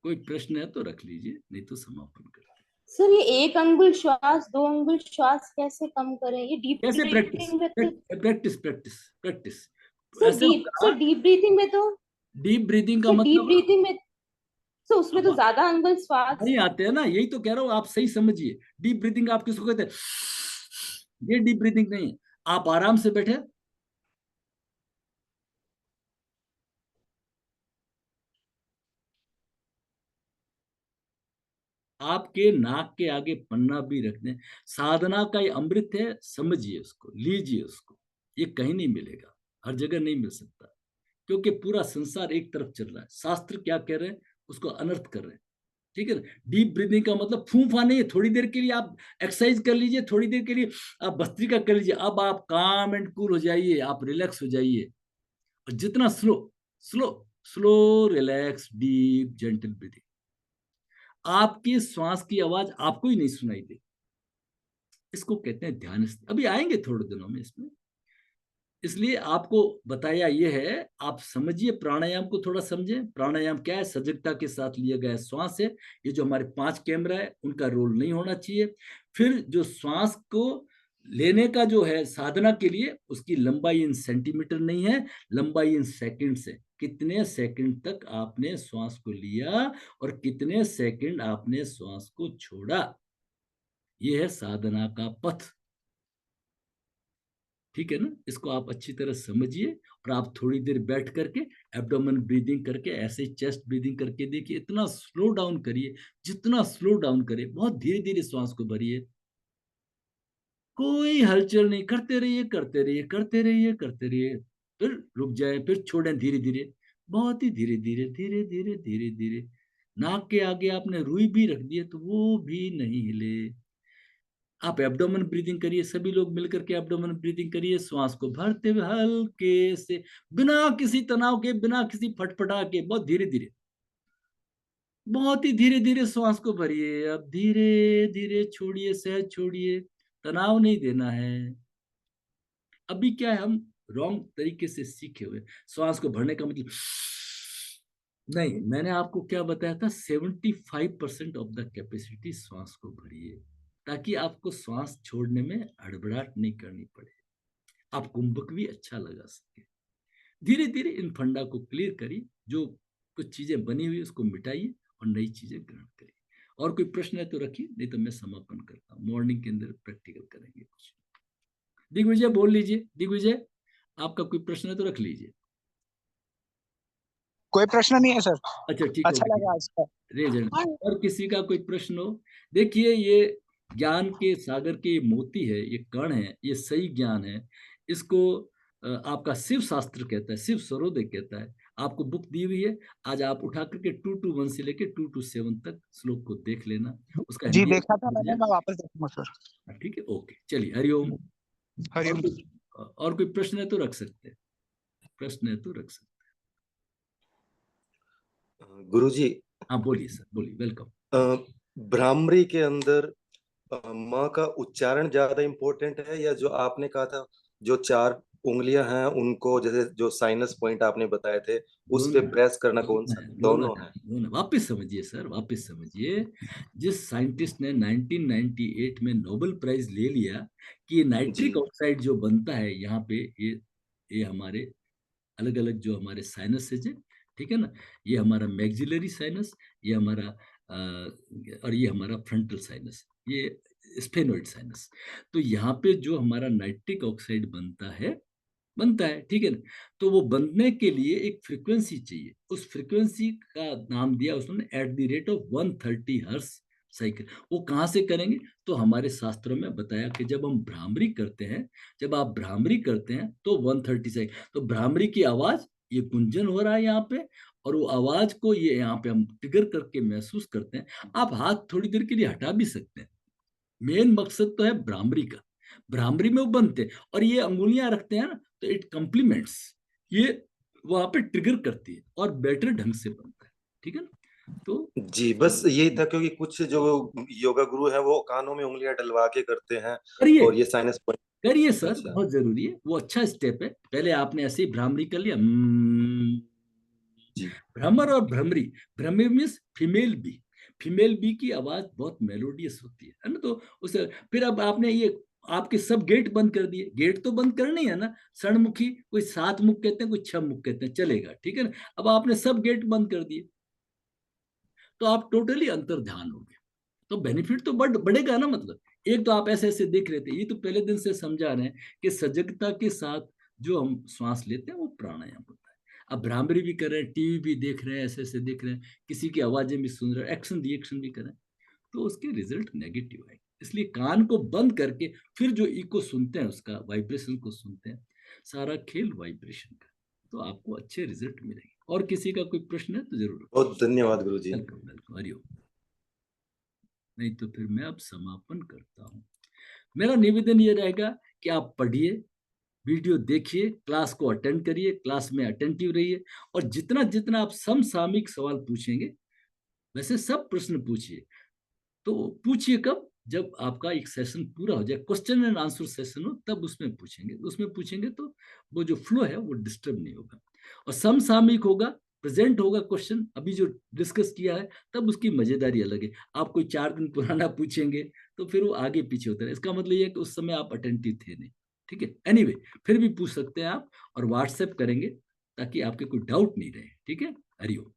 कोई प्रश्न है तो रख लीजिए, नहीं तो समापन कर। सर ये 1 अंगुल श्वास 2 अंगुल श्वास कैसे कम करें? ये डीप कैसे? प्रैक्टिस ब्रीथिंग में तो प्रैक्टिस प्रैक्टिस प्रैक्टिस। ऐसे सर होगा। डीप ब्रीथिंग में तो डीप ब्रीदिंग का सर डीप मतलब ब्रीथिंग में सर उसमें तो अब ज्यादा अंगुल श्वास। नहीं आते हैं ना, यही तो कह रहा हूँ, आप सही समझिए। डीप ब्रीदिंग आप किसको कहते हैं? ये डीप ब्रीदिंग नहीं है। आप आराम से बैठे, आपके नाक के आगे पन्ना भी रख दें। साधना का ये अमृत है, समझिए उसको, लीजिए उसको। ये कहीं नहीं मिलेगा, हर जगह नहीं मिल सकता, क्योंकि पूरा संसार एक तरफ चल रहा है। शास्त्र क्या कह रहे हैं उसको अनर्थ कर रहे हैं। ठीक है ना? डीप ब्रीदिंग का मतलब फूंफा नहीं है। थोड़ी देर के लिए आप एक्सरसाइज कर लीजिए, थोड़ी देर के लिए आप भस्त्रिका कर लीजिए। अब आप काम एंड कूल हो जाइए, आप रिलैक्स हो जाइए। और जितना slow slow slow relax deep gentle breathing, आपकी श्वास की आवाज आपको ही नहीं सुनाई दे। इसको कहते हैं ध्यान। अभी आएंगे थोड़े दिनों में इसमें, इसलिए आपको बताया यह है। आप समझिए, प्राणायाम को थोड़ा समझें। प्राणायाम क्या है? सजगता के साथ लिया गया श्वास है। ये जो हमारे 5 कैमरा है उनका रोल नहीं होना चाहिए। फिर जो श्वास को लेने का जो है साधना के लिए, उसकी लंबाई इन सेंटीमीटर नहीं है, लंबाई इन सेकंड से। कितने सेकंड तक आपने श्वास को लिया और कितने सेकंड आपने श्वास को छोड़ा, यह है साधना का पथ। ठीक है ना? इसको आप अच्छी तरह समझिए और आप थोड़ी देर बैठ करके एब्डोमेन ब्रीदिंग करके, ऐसे चेस्ट ब्रीदिंग करके देखिए। इतना स्लो डाउन करिए, जितना स्लो डाउन करे, बहुत धीरे धीरे श्वास को भरिए। कोई हलचल नहीं, करते रहिए करते रहिए करते रहिए करते रहिए। फिर रुक जाए, फिर छोड़ें धीरे धीरे, बहुत ही धीरे धीरे धीरे धीरे धीरे धीरे। नाक के आगे आपने रुई भी रख दी है तो वो भी नहीं हिले। आप एब्डोमेन ब्रीदिंग करिए, सभी लोग मिलकर के एब्डोमेन ब्रीदिंग करिए। श्वास को भरते हुए हल्के से, बिना किसी तनाव के, बिना किसी फटफटा के, बहुत धीरे धीरे, बहुत ही धीरे धीरे श्वास को भरिए। अब धीरे धीरे छोड़िए, सहज छोड़िए, तनाव नहीं देना है। अभी क्या है, हम रॉन्ग तरीके से सीखे हुए। श्वास को भरने का मतलब नहीं, मैंने आपको क्या बताया था? 75% ऑफ द कैपेसिटी श्वास को भरिए, ताकि आपको श्वास छोड़ने में हड़बड़ाहट नहीं करनी पड़े, आप कुंभक भी अच्छा लगा सके। धीरे धीरे इन फंडा को क्लियर करिए, जो कुछ चीजें बनी हुई उसको मिटाइए और नई चीजें ग्रहण करिए। और कोई प्रश्न है तो रखिए, नहीं तो मैं समापन करता हूँ। मॉर्निंग के अंदर प्रैक्टिकल करेंगे कुछ। दिग्विजय बोल लीजिए। दिग्विजय, आपका कोई प्रश्न है तो रख लीजिए। कोई प्रश्न नहीं है सर। अच्छा ठीक हो अच्छा गया। लगा आज का। रेजन, और किसी का कोई प्रश्न हो? देखिए, ये ज्ञान के सागर के मोती है, ये कण है, ये सही ज्ञान है। इसको आपका शिव शास्त्र कहता है, शिव सरोदय कहता है। आपको बुक दी हुई है, आज आप उठा करके 2 to 1 से लेके 2 to 7 तक श्लोक को देख लेना। उसका जी हिंदी देखा था मैंने, मैं वापस देखूंगा सर। ठीक है, ओके, चलिए, हरिओम। हरिओम। और कोई प्रश्न है तो रख सकते हैं, प्रश्न है तो रख सकते गुरुजी, हैं। हाँ बोलिए सर, बोलिए, वेलकम। भ्रामरी के अंदर माँ का उच्चारण ज्यादा इम्पोर्टेंट है, या जो आपने कहा था जो 4 उंगलियां हैं उनको, जैसे जो साइनस पॉइंट आपने बताए थे उस पे प्रेस करना, कौन सा? दोनों है? दोनों। वापस समझिए सर, वापस समझिए। जिस साइंटिस्ट ने 1998 में नोबेल प्राइज ले लिया कि नाइट्रिक ऑक्साइड जो बनता है यहाँ पे, ये हमारे अलग अलग जो हमारे साइनसेज है, ठीक है ना, ये हमारा मैक्सिलरी साइनस, ये हमारा और ये हमारा फ्रंटल साइनस, ये स्फेनोइड साइनस। तो यहाँ पे जो हमारा नाइट्रिक ऑक्साइड बनता है, ठीक है ना, तो वो बनने के लिए एक फ्रीक्वेंसी चाहिए। उस फ्रीक्वेंसी का नाम दिया उसने @130 हर्ट्ज साइकिल। वो कहाँ से करेंगे? तो हमारे शास्त्रों में बताया कि जब हम भ्रामरी करते हैं, जब आप भ्रामरी करते हैं तो 130 साइकिल, तो भ्रामरी की आवाज, ये गुंजन हो रहा है यहाँ पे, और वो आवाज को ये यहाँ पे हम ट्रिगर करके महसूस करते हैं। आप हाथ थोड़ी देर के लिए हटा भी सकते हैं। मेन मकसद तो है भ्रामरी का। भ्रामरी में वो बनते हैं और ये अंगुलियां रखते हैं ना, तो इट कॉम्प्लीमेंट्स, ये वहां पे ट्रिगर करती है और बेटर ढंग से बनता है। ठीक है ना? तो जी बस यही था, क्योंकि कुछ जो योगा गुरु है वो कानों में उंगलियां डलवा के करते हैं, करिए और ये साइनस पॉइंट। करिए सर, अच्छा। बहुत जरूरी है, वो अच्छा स्टेप है। पहले आपने ऐसे ही भ्रामरी कर लिया, जी भ्रमर और भ्रमरी, भ्रमरी means female bee, female bee की आवाज बहुत मेलोडियस होती है ना। तो उसे फिर अब आपने ये आपके सब गेट बंद कर दिए, गेट तो बंद करने ही है ना, षणमुखी कोई 7 मुख कहते हैं, कोई 6 मुख कहते हैं, चलेगा, ठीक है ना। अब आपने सब गेट बंद कर दिए तो आप टोटली अंतर ध्यान हो गए, तो बेनिफिट तो बढ़ेगा ना। मतलब एक तो आप ऐसे ऐसे देख रहे थे, ये तो पहले दिन से समझा रहे हैं कि सजगता के साथ जो हम श्वास लेते हैं वो प्राणायाम होता है। अब भ्रामरी भी कर रहे हैं, टीवी भी देख रहे हैं, ऐसे ऐसे देख रहे हैं, किसी की आवाजें भी सुन रहे हैं, एक्शन रिएक्शन भी कर रहे हैं, तो उसके रिजल्ट नेगेटिव आएंगे। इसलिए कान को बंद करके फिर जो इको सुनते हैं, उसका वाइब्रेशन को सुनते हैं, सारा खेल वाइब्रेशन का, तो आपको अच्छे रिजल्ट मिलेंगे। और किसी का कोई प्रश्न है तो जरूर। बहुत धन्यवाद गुरुजी। Welcome welcome, Hariom. नहीं तो फिर मैं अब समापन करता हूँ। मेरा निवेदन ये रहेगा कि आप पढ़िए, वीडियो देखिए, क्लास को अटेंड करिए, क्लास में अटेंटिव रहिए, और जितना जितना आप समसामयिक सवाल पूछेंगे, वैसे सब प्रश्न पूछिए। तो पूछिए कब, जब आपका एक सेशन पूरा हो जाए, क्वेश्चन एंड आंसर सेशन हो, तब उसमें पूछेंगे। उसमें पूछेंगे तो वो जो फ्लो है वो डिस्टर्ब नहीं होगा, और समसामयिक होगा, प्रेजेंट होगा क्वेश्चन अभी जो डिस्कस किया है, तब उसकी मजेदारी अलग है। आप कोई 4 दिन पुराना पूछेंगे तो फिर वो आगे पीछे होता है, इसका मतलब ये है कि उस समय आप अटेंटिव थे नहीं, ठीक है। एनीवे फिर भी पूछ सकते हैं आप, और व्हाट्सएप करेंगे ताकि आपके कोई डाउट नहीं रहे, ठीक है। हरिओम।